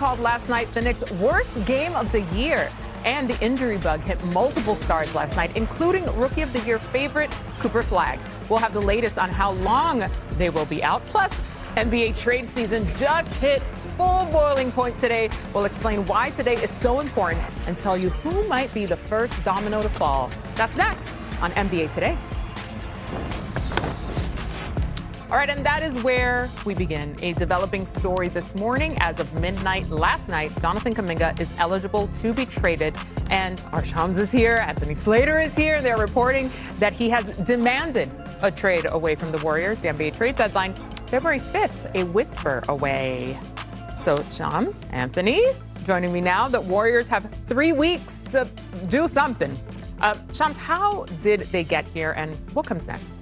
called last night the Knicks' worst game of the year. And the injury bug hit multiple stars last night, including Rookie of the Year favorite Cooper Flagg. We'll have the latest on how long they will be out. Plus, NBA trade season just hit full boiling point today. We'll explain why today is so important and tell you who might be the first domino to fall. That's next on NBA Today. All right, and that is where we begin. A developing story this morning. As of midnight last night, Jonathan Kuminga is eligible to be traded. And our Shams is here, Anthony Slater is here. They're reporting that he has demanded a trade away from the Warriors. The NBA trade deadline, February 5th, a whisper away. So Shams, Anthony, joining me now. The Warriors have 3 weeks to do something. Shams, how did they get here and what comes next?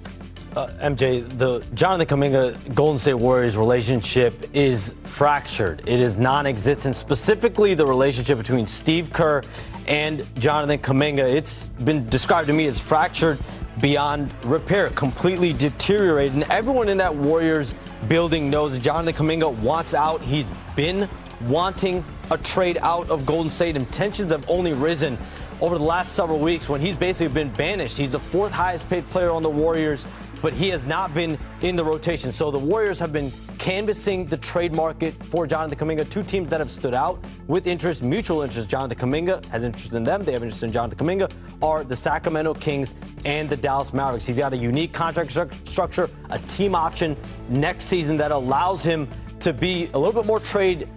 MJ, the Jonathan Kuminga Golden State Warriors relationship is fractured. It is non-existent, specifically the relationship between Steve Kerr and Jonathan Kuminga. It's been described to me as fractured beyond repair, completely deteriorated. And everyone in that Warriors building knows that Jonathan Kuminga wants out. He's been wanting a trade out of Golden State, and tensions have only risen over the last several weeks when he's basically been banished. He's the fourth highest paid player on the Warriors, but he has not been in the rotation. So the Warriors have been canvassing the trade market for Jonathan Kuminga. Two teams that have stood out with interest, mutual interest. Jonathan Kuminga has interest in them. They have interest in Jonathan Kuminga are the Sacramento Kings and the Dallas Mavericks. He's got a unique contract structure, a team option next season that allows him to be a little bit more trade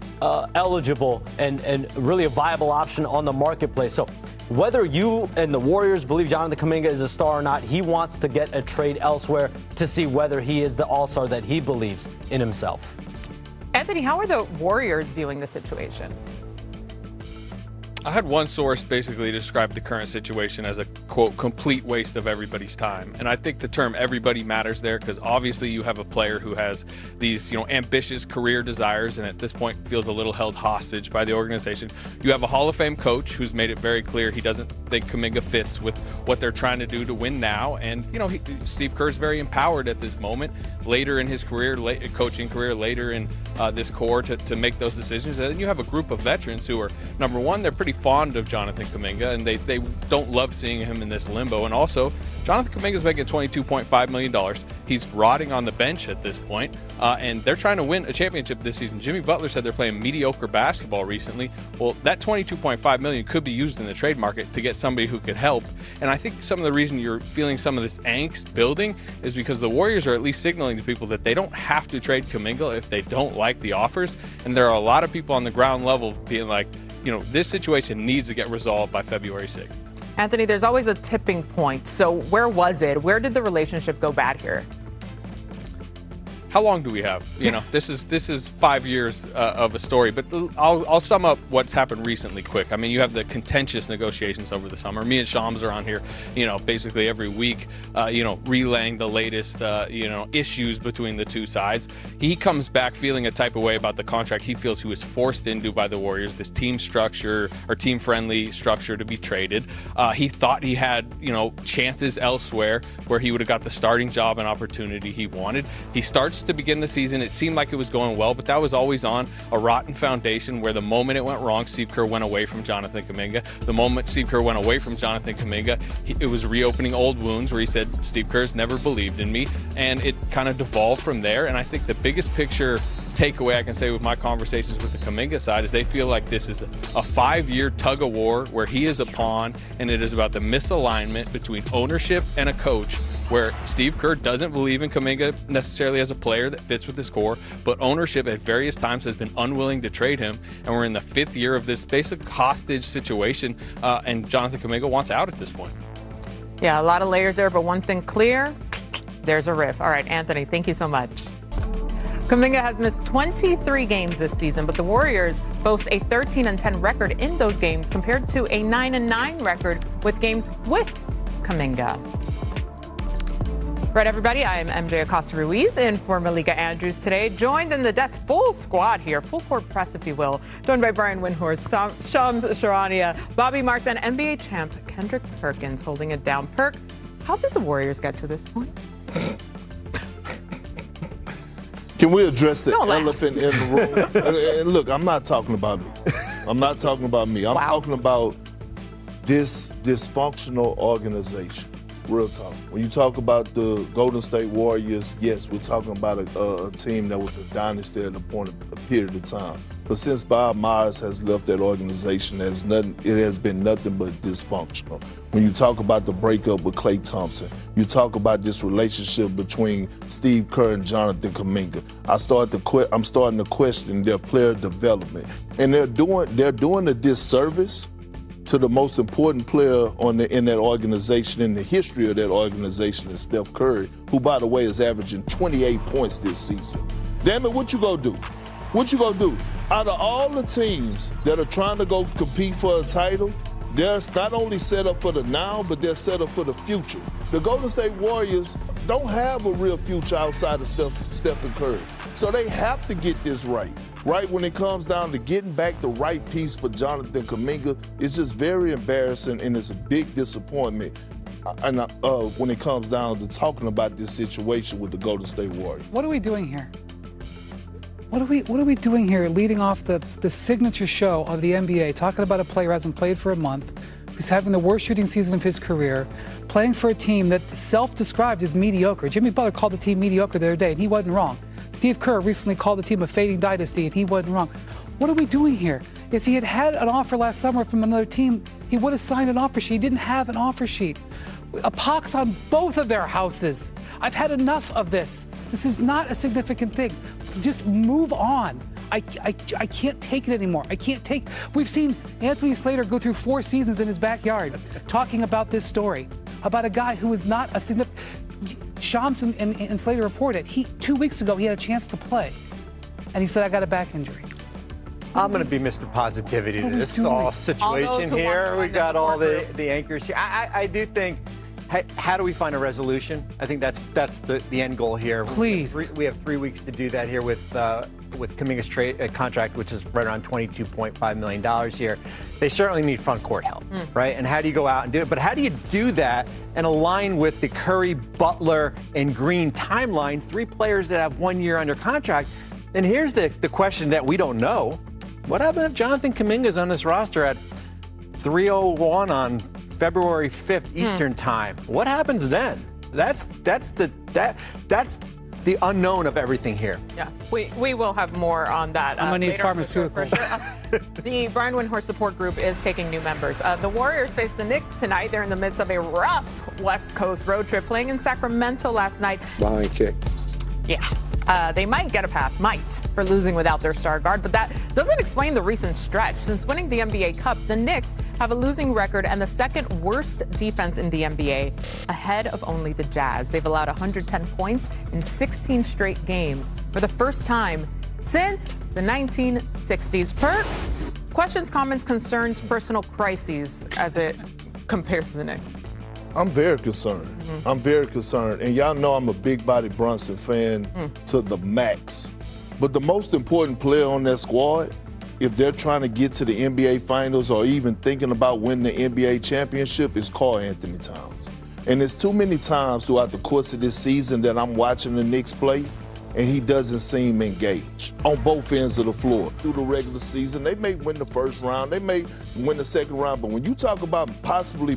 eligible and really a viable option on the marketplace. So whether you and the Warriors believe Jonathan Kuminga is a star or not, he wants to get a trade elsewhere to see whether he is the all-star that he believes in himself. Anthony, how are the Warriors viewing the situation? I had one source basically describe the current situation as a, quote, complete waste of everybody's time. And I think the term everybody matters there because obviously you have a player who has these, ambitious career desires and at this point feels a little held hostage by the organization. You have a Hall of Fame coach who's made it very clear he doesn't think Kuminga fits with what they're trying to do to win now. And, Steve Kerr's very empowered at this moment, later in his career, coaching career, later in this core to make those decisions. And then you have a group of veterans who are, number one, they're pretty fond of Jonathan Kuminga, and they don't love seeing him in this limbo. And also, Jonathan Kuminga's making $22.5 million. He's rotting on the bench at this point, and they're trying to win a championship this season. Jimmy Butler said they're playing mediocre basketball recently. Well, that $22.5 million could be used in the trade market to get somebody who could help. And I think some of the reason you're feeling some of this angst building is because the Warriors are at least signaling to people that they don't have to trade Kuminga if they don't like the offers. And there are a lot of people on the ground level being like, this situation needs to get resolved by February 6th. Anthony, there's always a tipping point. So where was it? Where did the relationship go bad here? How long do we have? This is 5 years of a story, but I'll sum up what's happened recently quick. I mean, you have the contentious negotiations over the summer. Me and Shams are on here, basically every week, relaying the latest, issues between the two sides. He comes back feeling a type of way about the contract he feels he was forced into by the Warriors, this team structure or team-friendly structure to be traded. He thought he had, chances elsewhere where he would have got the starting job and opportunity he wanted. He starts to begin the season. It seemed like it was going well, but that was always on a rotten foundation where the moment it went wrong, Steve Kerr went away from Jonathan Kuminga. The moment Steve Kerr went away from Jonathan Kuminga, it was reopening old wounds where he said, Steve Kerr's never believed in me, and it kind of devolved from there. And I think the biggest picture takeaway I can say with my conversations with the Kuminga side is they feel like this is a 5-year tug of war where he is a pawn, and it is about the misalignment between ownership and a coach where Steve Kerr doesn't believe in Kuminga necessarily as a player that fits with his core, but ownership at various times has been unwilling to trade him, and we're in the 5th year of this basic hostage situation, and Jonathan Kuminga wants out at this point. Yeah, a lot of layers there, but one thing clear, there's a riff. All right, Anthony, thank you so much. Kuminga has missed 23 games this season, but the Warriors boast a 13-10 record in those games compared to a 9-9 record with games with Kuminga. Right, everybody, I am MJ Acosta-Ruiz in for Malika Andrews today, joined in the desk, full squad here, full court press, if you will, joined by Brian Windhorst, Shams Charania, Bobby Marks, and NBA champ Kendrick Perkins holding it down. Perk, how did the Warriors get to this point? Can we address the Don't laugh. elephant in the room? And look, I'm not talking about me. I'm not talking about me. I'm Wow. talking about this dysfunctional organization. Real talk. When you talk about the Golden State Warriors, yes, we're talking about a team that was a dynasty at a period of time. But since Bob Myers has left that organization, it has been nothing but dysfunctional. When you talk about the breakup with Klay Thompson, you talk about this relationship between Steve Kerr and Jonathan Kuminga. I'm starting to question their player development, and they're doing a disservice to the most important player in that organization, in the history of that organization, is Steph Curry, who, by the way, is averaging 28 points this season. Damn it, what you gonna do? What you gonna do? Out of all the teams that are trying to go compete for a title, they're not only set up for the now, but they're set up for the future. The Golden State Warriors don't have a real future outside of Steph and Curry. So they have to get this right. Right when it comes down to getting back the right piece for Jonathan Kuminga, it's just very embarrassing, and it's a big disappointment. And when it comes down to talking about this situation with the Golden State Warriors. What are we doing here? What are we doing here, leading off the signature show of the NBA, talking about a player who hasn't played for a month, who's having the worst shooting season of his career, playing for a team that self-described as mediocre. Jimmy Butler called the team mediocre the other day, and he wasn't wrong. Steve Kerr recently called the team a fading dynasty, and he wasn't wrong. What are we doing here? If he had had an offer last summer from another team, he would have signed an offer sheet. He didn't have an offer sheet. A pox on both of their houses. I've had enough of this. This is not a significant thing. Just move on. I can't take it anymore. We've seen Anthony Slater go through 4 seasons in his backyard talking about this story, about a guy who is not a significant. Shams and Slater reported 2 weeks ago he had a chance to play, and he said, I got a back injury. I'm going to be Mr. Positivity to this doing? situation here. We got all the anchors here. I do think, how do we find a resolution? I think that's the end goal here. Please. We have 3 weeks to do that here with Kuminga's trade contract, which is right around $22.5 million here. They certainly need front court help, right? And how do you go out and do it? But how do you do that and align with the Curry, Butler, and Green timeline, 3 players that have 1 year under contract? And here's the question that we don't know. What happened if Jonathan Kuminga's on this roster at 3:01 on February 5th Eastern time? What happens then? That's the unknown of everything here. Yeah, we will have more on that. I'm gonna need pharmaceuticals. The Brian Windhorst support group is taking new members. The Warriors face the Knicks tonight. They're in the midst of a rough West Coast road trip, playing in Sacramento last night. Line kick. Yeah, they might get a pass, for losing without their star guard, but that doesn't explain the recent stretch. Since winning the NBA Cup, the Knicks have a losing record and the second worst defense in the NBA, ahead of only the Jazz. They've allowed 110 points in 16 straight games for the first time since the 1960s. Per questions, comments, concerns, personal crises as it compares to the Knicks. I'm very concerned. I'm very concerned. And y'all know I'm a big body Brunson fan to the max. But the most important player on that squad, if they're trying to get to the NBA Finals or even thinking about winning the NBA championship, is Karl Anthony Towns. And there's too many times throughout the course of this season that I'm watching the Knicks play, and he doesn't seem engaged on both ends of the floor. Through the regular season, they may win the first round, they may win the second round, but when you talk about possibly